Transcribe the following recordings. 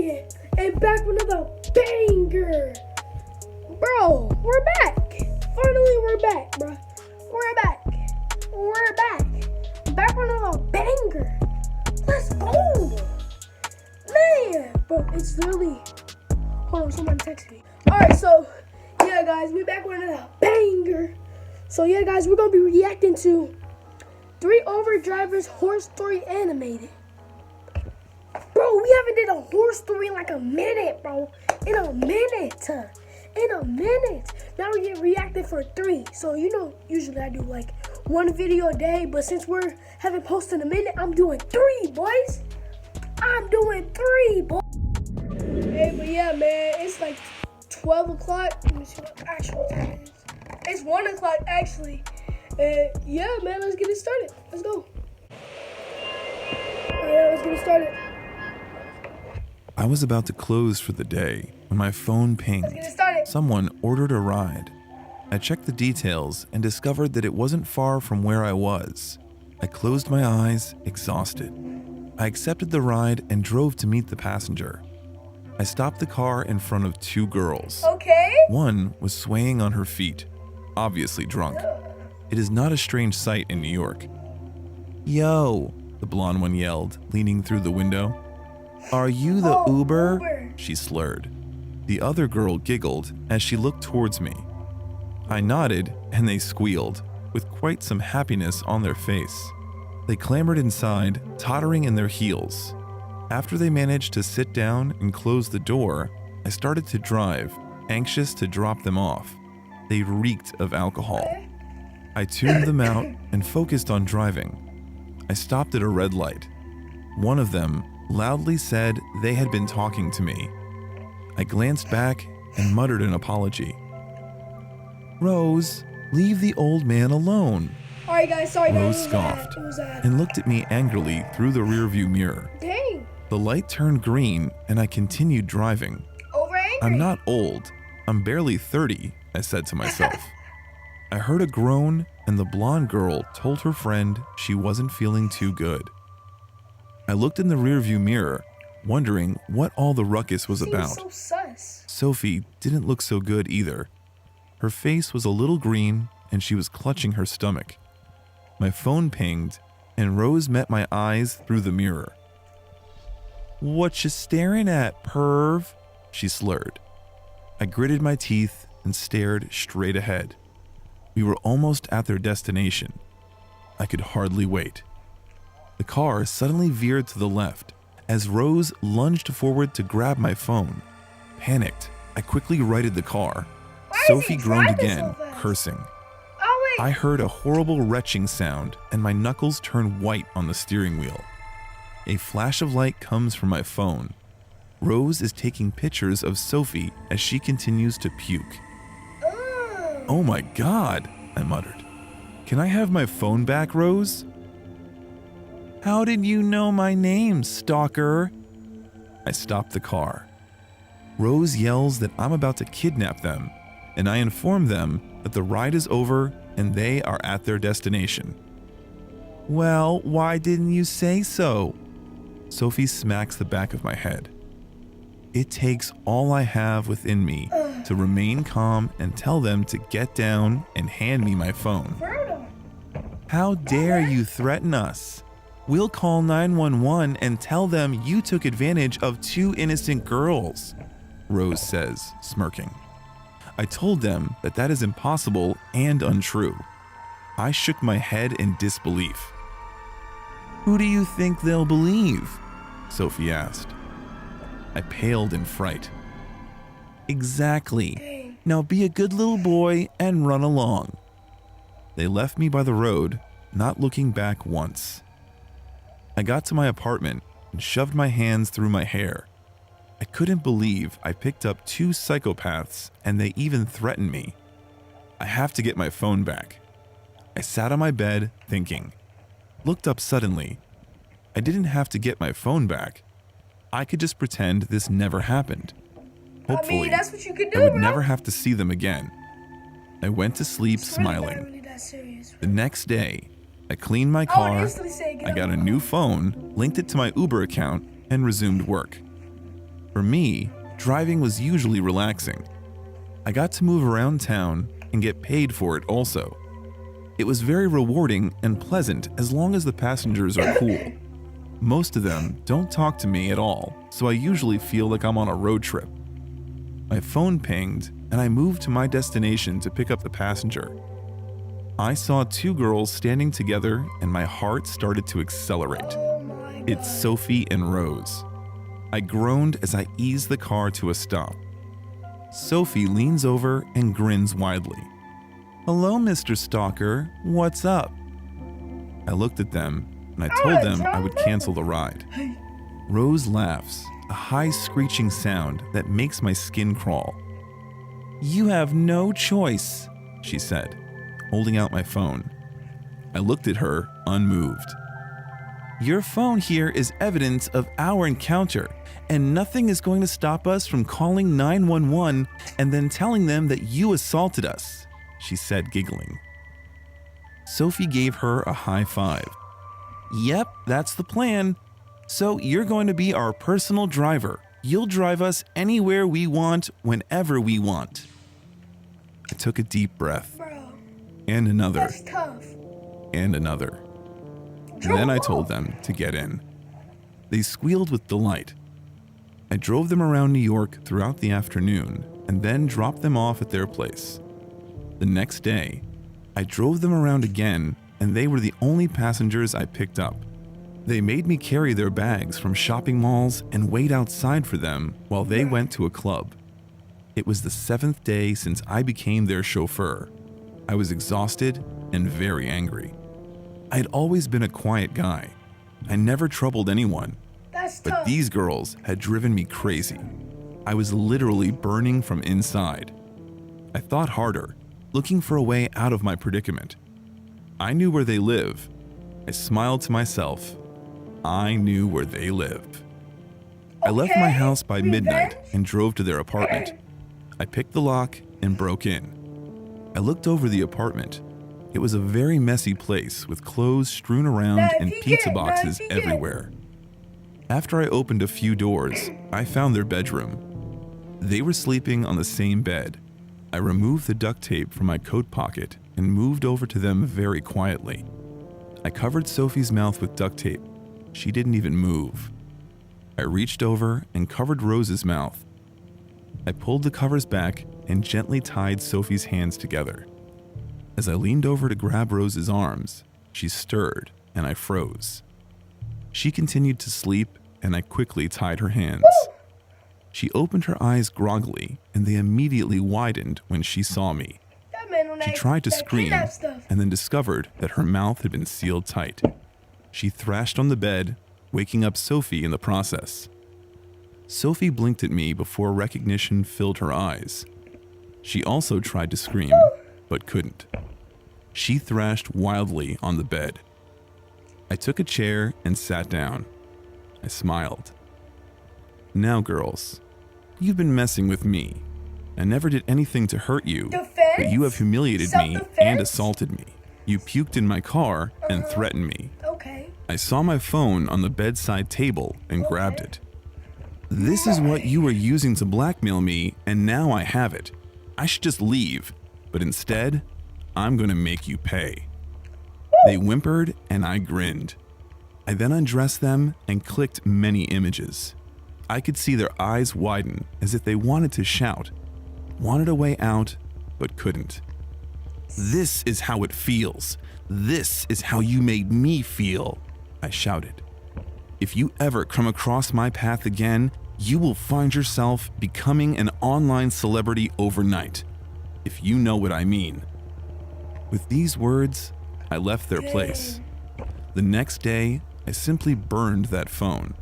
man, and back with another banger. Bro, we're back. Finally, we're back, bro. We're back. We're back. Back with another banger. Let's go. Man, bro, it's literally... Hold on, someone texted me. Alright, so, yeah, guys, we're back with another banger. So, yeah, guys, we're going to be reacting to 3 Uber drivers horror story animated. Bro, we haven't did a horror story in like a minute, bro. In a minute. Now we get reacted for 3. So, you know, usually I do like 1 video a day. But since we're haven't posted in a minute, I'm doing 3, boys. I'm doing 3, boys. Hey, but yeah, man, it's like 12 o'clock. Let me see what the actual time is. It's 1 o'clock, actually. And yeah, man, let's get it started. Let's go. All right, let's get it started. I was about to close for the day when my phone pinged. Let's get it started. Someone ordered a ride. I checked the details and discovered that it wasn't far from where I was. I closed my eyes, exhausted. I accepted the ride and drove to meet the passenger. I stopped the car in front of 2 girls. Okay. One was swaying on her feet, obviously drunk. It is not a strange sight in New York. "Yo," the blonde one yelled, leaning through the window. "Are you the Uber?" she slurred. The other girl giggled as she looked towards me. I nodded and they squealed, with quite some happiness on their face. They clambered inside, tottering in their heels. After they managed to sit down and close the door, I started to drive, anxious to drop them off. They reeked of alcohol. I tuned them out and focused on driving. I stopped at a red light. One of them loudly said they had been talking to me. I glanced back and muttered an apology. "Rose, leave the old man alone." Alright, guys, sorry, guys. Rose scoffed and looked at me angrily through the rearview mirror. Dang. The light turned green and I continued driving. Over angry. "I'm not old. I'm barely 30, I said to myself. I heard a groan and the blonde girl told her friend she wasn't feeling too good. I looked in the rearview mirror, wondering what all the ruckus was about. So sus. Sophie didn't look so good either. Her face was a little green and she was clutching her stomach. My phone pinged and Rose met my eyes through the mirror. "What you staring at, perv?" she slurred. I gritted my teeth and stared straight ahead. We were almost at their destination. I could hardly wait. The car suddenly veered to the left as Rose lunged forward to grab my phone. Panicked, I quickly righted the car. Sophie groaned again, cursing. Oh, wait. I heard a horrible retching sound and my knuckles turned white on the steering wheel. A flash of light comes from my phone. Rose is taking pictures of Sophie as she continues to puke. "Oh my God," I muttered. "Can I have my phone back, Rose?" "How did you know my name, stalker?" I stopped the car. Rose yells that I'm about to kidnap them, and I inform them that the ride is over and they are at their destination. "Well, why didn't you say so?" Sophie smacks the back of my head. It takes all I have within me to remain calm and tell them to get down and hand me my phone. "How dare you threaten us? We'll call 911 and tell them you took advantage of 2 innocent girls," Rose says, smirking. I told them that that is impossible and untrue. I shook my head in disbelief. "Who do you think they'll believe?" Sophie asked. I paled in fright. "Exactly. Now be a good little boy and run along." They left me by the road, not looking back once. I got to my apartment and shoved my hands through my hair. I couldn't believe I picked up 2 psychopaths and they even threatened me. I have to get my phone back. I sat on my bed thinking. Looked up suddenly. I didn't have to get my phone back. I could just pretend this never happened. Hopefully, I mean, that's what you could do, I would bro. never have to see them again. I went to sleep smiling. Really that serious. The next day, I cleaned my I car, would instantly say, I got a new phone, linked it to my Uber account, and resumed work. For me, driving was usually relaxing. I got to move around town and get paid for it also. It was very rewarding and pleasant as long as the passengers are cool. Most of them don't talk to me at all, so I usually feel like I'm on a road trip. My phone pinged and I moved to my destination to pick up the passenger. I saw two girls standing together and my heart started to accelerate. Oh my God. It's Sophie and Rose. I groaned as I eased the car to a stop. Sophie leans over and grins widely. "Hello, Mr. Stalker. What's up?" I looked at them and I told them I would cancel the ride. Rose laughs, a high screeching sound that makes my skin crawl. "You have no choice," she said, holding out my phone. I looked at her, unmoved. "Your phone here is evidence of our encounter, and nothing is going to stop us from calling 911 and then telling them that you assaulted us," she said, giggling. Sophie gave her a high five. "Yep, that's the plan. So you're going to be our personal driver. You'll drive us anywhere we want, whenever we want." I took a deep breath, Bro, and another, that's tough. and another. Then I told them to get in. They squealed with delight. I drove them around New York throughout the afternoon and then dropped them off at their place. The next day, I drove them around again, and they were the only passengers I picked up. They made me carry their bags from shopping malls and wait outside for them while they went to a club. It was the 7th day since I became their chauffeur. I was exhausted and very angry. I had always been a quiet guy. I never troubled anyone, That's but tough. these girls had driven me crazy. I was literally burning from inside. I thought harder, looking for a way out of my predicament. I knew where they live. I smiled to myself. I knew where they live. I left my house by midnight and drove to their apartment. I picked the lock and broke in. I looked over the apartment. It was a very messy place with clothes strewn around and pizza boxes everywhere. After I opened a few doors, I found their bedroom. They were sleeping on the same bed. I removed the duct tape from my coat pocket and moved over to them very quietly. I covered Sophie's mouth with duct tape. She didn't even move. I reached over and covered Rose's mouth. I pulled the covers back and gently tied Sophie's hands together. As I leaned over to grab Rose's arms, she stirred and I froze. She continued to sleep and I quickly tied her hands. She opened her eyes groggily and they immediately widened when she saw me. That man on She that- tried to that scream kidnap stuff. and then discovered that her mouth had been sealed tight. She thrashed on the bed, waking up Sophie in the process. Sophie blinked at me before recognition filled her eyes. She also tried to scream, but couldn't. She thrashed wildly on the bed. I took a chair and sat down. I smiled. "Now, girls, you've been messing with me. I never did anything to hurt you, but you have humiliated me and Self-defense? assaulted me. You puked in my car and threatened me. Okay. I saw my phone on the bedside table and grabbed it. This is what you were using to blackmail me, and now I have it. I should just leave, but instead, I'm going to make you pay." They whimpered and I grinned. I then undressed them and clicked many images. I could see their eyes widen as if they wanted to shout, wanted a way out, but couldn't. "This is how it feels. This is how you made me feel," I shouted. "If you ever come across my path again, you will find yourself becoming an online celebrity overnight, if you know what I mean." With these words, I left their place. The next day, I simply burned that phone.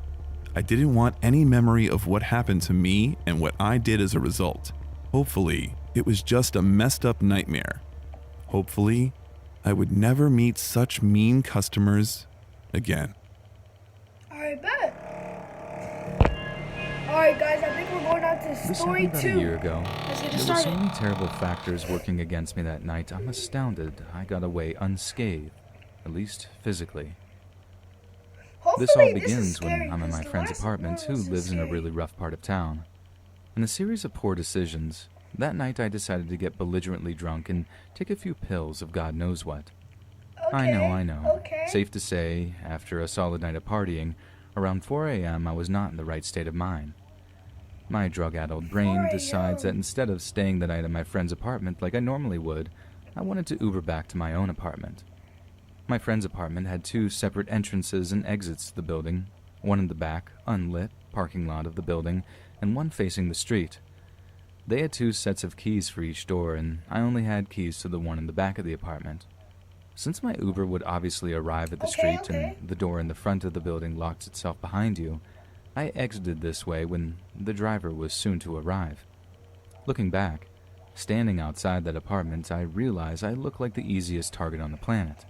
I didn't want any memory of what happened to me and what I did as a result. Hopefully, it was just a messed up nightmare. Hopefully, I would never meet such mean customers again. Alright, bet. Alright, guys, I think we're going on to This story happened about 2. a year ago. Let's get it There were so started. many terrible factors working against me that night. I'm astounded I got away unscathed, at least physically. This all is begins scary when I'm in because my the friend's last apartment one who was so lives in a scary. really rough part of town. In a series of poor decisions, that night I decided to get belligerently drunk and take a few pills of God knows what. I know. Okay. Safe to say, after a solid night of partying, around 4 a.m. I was not in the right state of mind. My drug-addled brain 4 decides that a.m. instead of staying the night at my friend's apartment like I normally would, I wanted to Uber back to my own apartment. My friend's apartment had 2 separate entrances and exits to the building, one in the back, unlit, parking lot of the building, and one facing the street. They had 2 sets of keys for each door, and I only had keys to the one in the back of the apartment. Since my Uber would obviously arrive at the street and the door in the front of the building locks itself behind you, I exited this way when the driver was soon to arrive. Looking back, standing outside that apartment, I realize I look like the easiest target on the planet.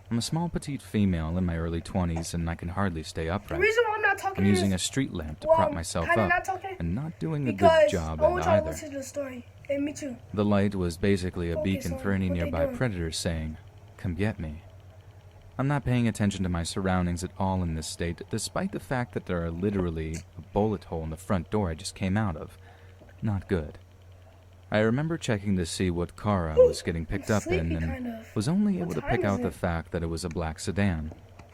I'm a small petite female in my early 20s and I can hardly stay The upright. reason why I'm not talking I'm using a is, street lamp to well, prop I'm myself kinda up not talking and not doing a good because job I at want y'all to either. listen to the story. And me too. The light was basically a Focus beacon on for any what they nearby doing. predators saying, "Come get me." I'm not paying attention to my surroundings at all in this state, despite the fact that there are literally a bullet hole in the front door I just came out of. Not good. I remember checking to see what car I was getting picked up in Sleepy, and kind of. was only What able to time pick is out the it? fact that it was a black sedan.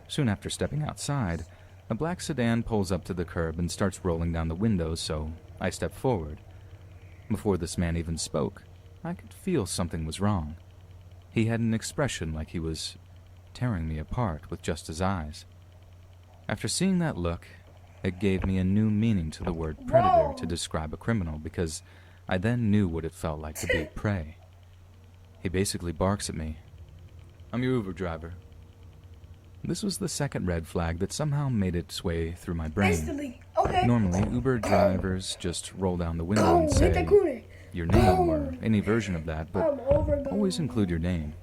Soon after stepping outside, a black sedan pulls up to the curb and starts rolling down the window, so I step forward. Before this man even spoke, I could feel something was wrong. He had an expression like he was tearing me apart with just his eyes. After seeing that look, it gave me a new meaning to the word predator to describe a criminal because I then knew what it felt like to be prey. He basically barks at me. "I'm your Uber driver." This was the second red flag that somehow made its way through my brain. Instantly. Okay. Normally, Uber drivers just roll down the window and Boom. Hit the say cooler. your name or Boom. any version of that, but I'm overgone. always include your name.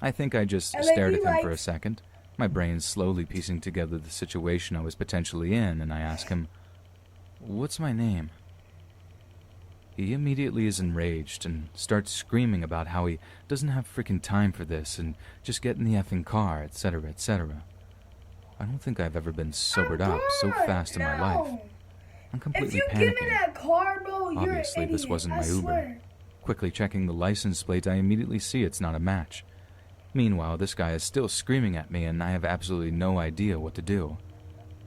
I think I just And they stared be at him for a like- second, my brain slowly piecing together the situation I was potentially in, and I ask him, "What's my name?" He immediately is enraged and starts screaming about how he doesn't have freaking time for this and just get in the effing car, etc., etc. I don't think I've ever been sobered up so fast in my life. I'm If completely you give me panicking. that car, bro, you're Obviously, an this idiot. wasn't I my Uber. swear. Quickly checking the license plate, I immediately see it's not a match. Meanwhile, this guy is still screaming at me and I have absolutely no idea what to do.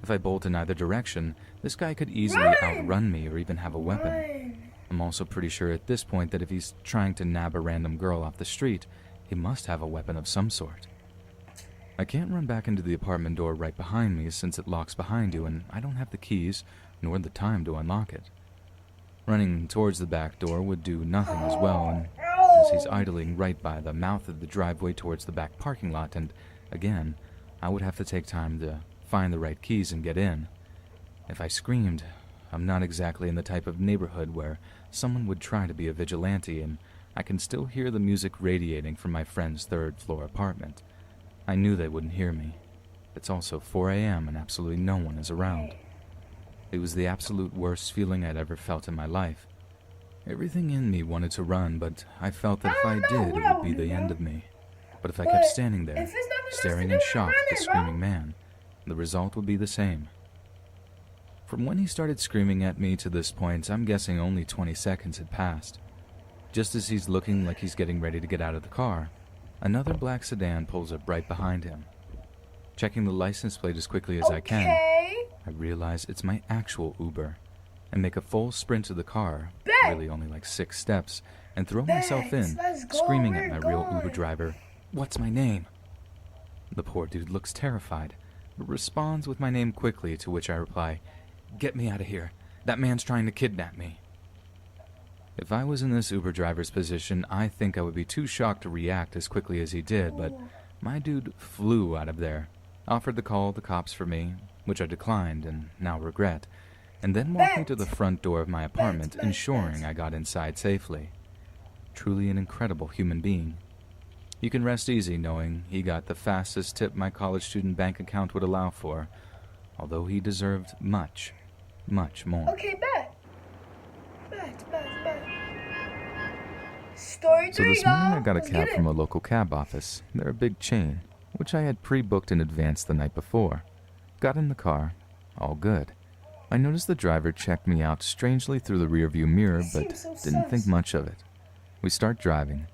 If I bolt in either direction, this guy could easily Run! outrun me or even have a weapon. Run. I'm also pretty sure at this point that if he's trying to nab a random girl off the street, he must have a weapon of some sort. I can't run back into the apartment door right behind me since it locks behind you and I don't have the keys nor the time to unlock it. Running towards the back door would do nothing as well, and as he's idling right by the mouth of the driveway towards the back parking lot, and again, I would have to take time to find the right keys and get in. If I screamed, I'm not exactly in the type of neighborhood where someone would try to be a vigilante, and I can still hear the music radiating from my friend's third-floor apartment. I knew they wouldn't hear me. It's also 4 a.m. and absolutely no one is around. It was the absolute worst feeling I'd ever felt in my life. Everything in me wanted to run, but I felt that if I did, it would be the end of me. But if I kept standing there, If there's nothing else to staring do, in I'm shock at the running, bro. screaming man, the result would be the same. From when he started screaming at me to this point, I'm guessing only 20 seconds had passed. Just as he's looking like he's getting ready to get out of the car, another black sedan pulls up right behind him. Checking the license plate as quickly as I can, Okay. I realize it's my actual Uber, and make a full sprint to the car, Bet. really only like 6 steps, and throw Bet. myself in, Let's go, screaming at we're my real going. Uber driver, "What's my name?" The poor dude looks terrified, but responds with my name quickly, to which I reply, "Get me out of here. That man's trying to kidnap me." If I was in this Uber driver's position, I think I would be too shocked to react as quickly as he did, but my dude flew out of there, offered to call the cops for me, which I declined and now regret, and then walked me to the front door of my apartment, ensuring I got inside safely. Truly an incredible human being. You can rest easy knowing he got the fastest tip my college student bank account would allow for, although he deserved much, much more. Okay, bet. Story So 3, this morning y'all. I got a Let's cab get it. from a local cab office. They're a big chain, which I had pre-booked in advance the night before. Got in the car. All good. I noticed the driver checked me out strangely through the rearview mirror, but Seems so didn't think sus. much of it. We start driving.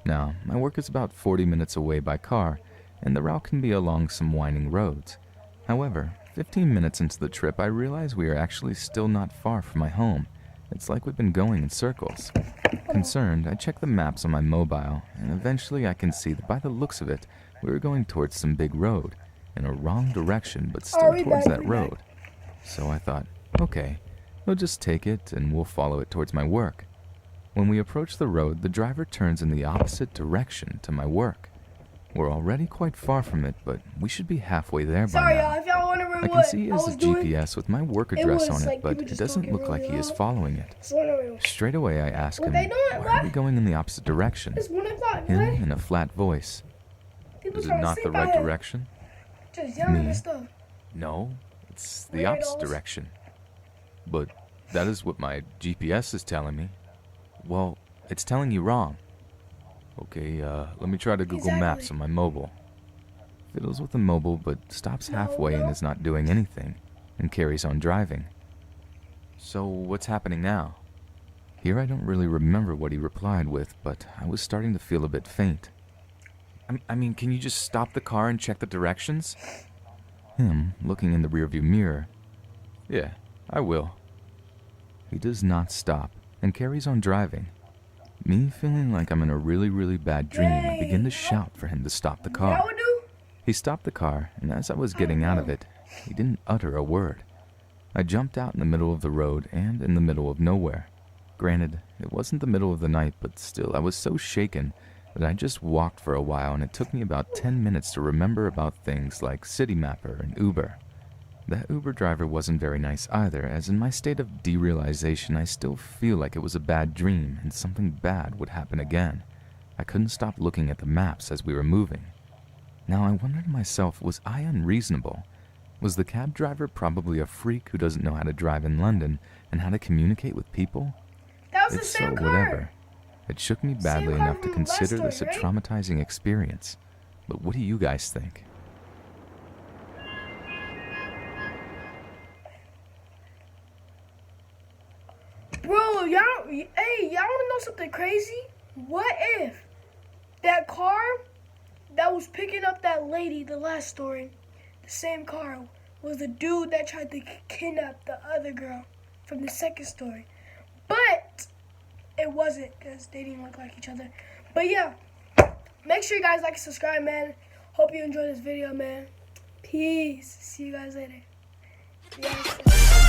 Now, my work is about 40 minutes away by car, and the route can be along some winding roads. However, 15 minutes into the trip, I realize we are actually still not far from my home. It's like we've been going in circles. Concerned, I check the maps on my mobile, and eventually I can see that by the looks of it, we were going towards some big road, in a wrong direction, but still we towards back, that we back. road. So I thought, okay, we'll just take it and we'll follow it towards my work. When we approach the road, the driver turns in the opposite direction to my work. We're already quite far from it, but we should be halfway there by Sorry, now. y'all, if y'all wondering I what can see he I has was a doing. GPS with my work It address was on like it, but people it just doesn't talking look like really he is loud. following it. Just wondering. Straight away I ask What him, they doing, why what? are we going in the opposite direction? It's 1 o'clock, Him what? in a flat voice. People Is it trying to not the sleep right out here. direction? Just yelling Me? and stuff. No, it's the Weirdos. opposite direction. But that is what my GPS is telling me. Well, it's telling you wrong. Okay, let me try to Google Maps Exactly. on my mobile. Fiddles with the mobile, but stops halfway and is not doing anything, and carries on driving. So, what's happening now? Here I don't really remember what he replied with, but I was starting to feel a bit faint. I mean, can you just stop the car and check the directions? Him, looking in the rearview mirror. Yeah, I will. He does not stop, and carries on driving. Me feeling like I'm in a really, really bad dream, I begin to shout for him to stop the car. Y'all would do? He stopped the car, and as I was getting out of it, he didn't utter a word. I jumped out in the middle of the road and in the middle of nowhere. Granted, it wasn't the middle of the night, but still, I was so shaken that I just walked for a while, and it took me about 10 minutes to remember about things like Citymapper and Ubur. That Uber driver wasn't very nice either, as in my state of derealization, I still feel like it was a bad dream and something bad would happen again. I couldn't stop looking at the maps as we were moving. Now I wondered to myself, was I unreasonable? Was the cab driver probably a freak who doesn't know how to drive in London and how to communicate with people? That was If the so, same car. whatever. It shook me badly Same car enough to from last consider this a story, right? traumatizing experience. But what do you guys think? Bro, y'all wanna know something crazy? What if that car that was picking up that lady, the last story, the same car, was the dude that tried to kidnap the other girl from the second story? But it wasn't, because they didn't look like each other. But yeah, make sure you guys like and subscribe, man. Hope you enjoyed this video, man. Peace. See you guys later. Yes.